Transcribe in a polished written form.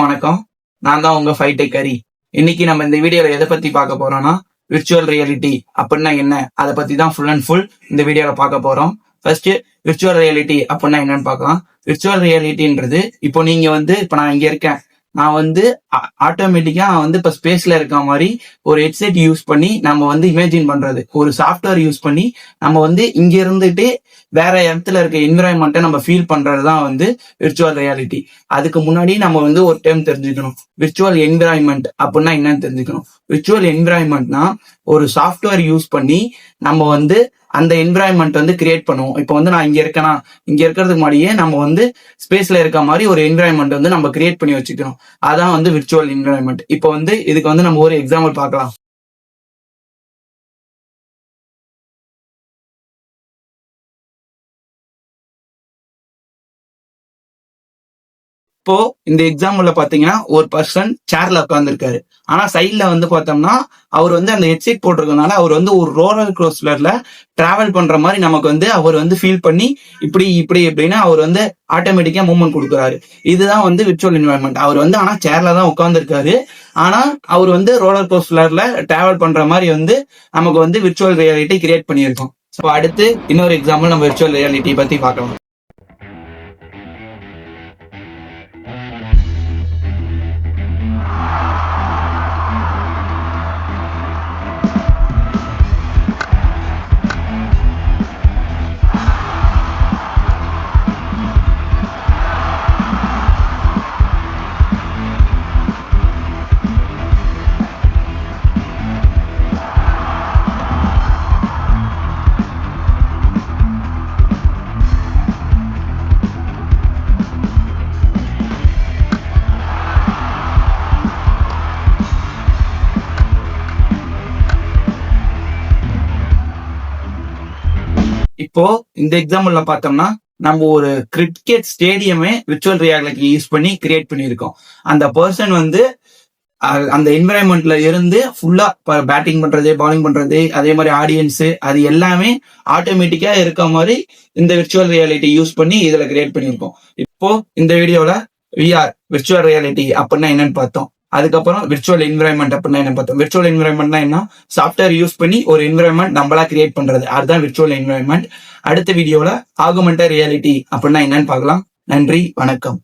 வணக்கம். நான் தான் உங்க ஃபைவ் டெக் ஹரி. இன்னைக்கு நம்ம இந்த வீடியோல எதை பத்தி பார்க்க போறோம்னா, விர்ச்சுவல் ரியாலிட்டி அப்படின்னா என்ன, அதை பத்தி தான் ஃபுல் அண்ட் ஃபுல் இந்த வீடியோல பார்க்க போறோம். ஃபர்ஸ்ட் விர்ச்சுவல் ரியாலிட்டி அப்படின்னா என்னன்னு பார்க்கலாம். விர்ச்சுவல் ரியாலிட்டின்றது இப்போ நீங்க இப்ப நான் இங்க இருக்கேன், நான் ஆட்டோமேட்டிக்கா இப்ப ஸ்பேஸ்ல இருக்க மாதிரி ஒரு ஹெட்செட் யூஸ் பண்ணி நம்ம இமேஜின் பண்றது, ஒரு சாஃப்ட்வேர் யூஸ் பண்ணி நம்ம இங்க இருந்துட்டு வேற இடத்துல இருக்க என்விரான்மெண்ட்டை நம்ம ஃபீல் பண்றதுதான் விர்ச்சுவல் ரியாலிட்டி. அதுக்கு முன்னாடி நம்ம ஒரு டைம் தெரிஞ்சுக்கணும், விர்ச்சுவல் என்விரான்மெண்ட் அப்படின்னா என்னன்னு தெரிஞ்சுக்கணும். விர்ச்சுவல் என்விரான்மெண்ட்னா ஒரு சாஃப்ட்வேர் யூஸ் பண்ணி நம்ம அந்த என்விரான்மெண்ட் கிரியேட் பண்ணுவோம். இப்போ நான் இங்க இருக்கேன்னா, இங்க இருக்கிறதுக்கு முன்னாடியே நம்ம ஸ்பேஸ்ல இருக்க மாதிரி ஒரு என்விரான்மெண்ட் நம்ம கிரியேட் பண்ணி வச்சுக்கணும். அதான் விர்ச்சுவல் என்விரான்மெண்ட். இப்போ இதுக்கு நம்ம ஒரு எக்ஸாம்பிள் பார்க்கலாம். இப்போ இந்த எக்ஸாம்பிள்ல பாத்தீங்கன்னா ஒரு பர்சன் சேர்ல உட்கார்ந்துருக்காரு. ஆனா சைட்ல பார்த்தோம்னா அவர் அந்த ஹெட்செட் போட்டிருக்கனால அவர் ஒரு ரோலர் கோஸ்டர்ல டிராவல் பண்ற மாதிரி நமக்கு அவர் ஃபீல் பண்ணி இப்படி இப்படி எப்படின்னா அவர் ஆட்டோமேட்டிக்கா மூவ்மெண்ட் கொடுக்குறாரு. இதுதான் விர்ச்சுவல் என்வாயன்மெண்ட். அவர் ஆனா சேர்ல தான் உட்கார்ந்துருக்காரு. ஆனா அவர் ரோலர் கோஸ்டர்ல டிராவல் பண்ற மாதிரி நமக்கு விர்ச்சுவல் ரியாலிட்டி கிரியேட் பண்ணியிருக்கோம். ஸோ அடுத்து இன்னொரு எக்ஸாம்பிள் நம்ம விர்ச்சுவல் ரியாலிட்டி பத்தி பார்க்கலாம். இப்போ இந்த எக்ஸாம்பிள்ல பார்த்தோம்னா நம்ம ஒரு கிரிக்கெட் ஸ்டேடியமே விர்ச்சுவல் ரியாலிட்டி யூஸ் பண்ணி கிரியேட் பண்ணியிருக்கோம். அந்த பர்சன் அந்த என்விரான்மெண்ட்ல இருந்து ஃபுல்லா பேட்டிங் பண்றது, பாலிங் பண்றது, அதே மாதிரி ஆடியன்ஸ், அது எல்லாமே ஆட்டோமேட்டிக்கா இருக்க மாதிரி இந்த விர்ச்சுவல் ரியாலிட்டி யூஸ் பண்ணி இதுல கிரியேட் பண்ணியிருக்கோம். இப்போ இந்த வீடியோல விஆர் விர்ச்சுவல் ரியாலிட்டி அப்படின்னா என்னன்னு பார்த்தோம். அதுக்கப்புறம் விர்ச்சுவல் என்விரான்மெண்ட் அப்படின்னா என்ன பார்த்தோம். விர்ச்சுவல் என்விரான்மெண்ட்னா என்ன, சாஃப்ட்வேர் யூஸ் பண்ணி ஒரு என்விரான்மெண்ட் நம்மளா கிரியேட் பண்றது, அதுதான் விர்ச்சுவல் என்விரான்மெண்ட். அடுத்த வீடியோல ஆகுமெண்டட் ரியாலிட்டி அப்படின்னா என்னன்னு பார்க்கலாம். நன்றி, வணக்கம்.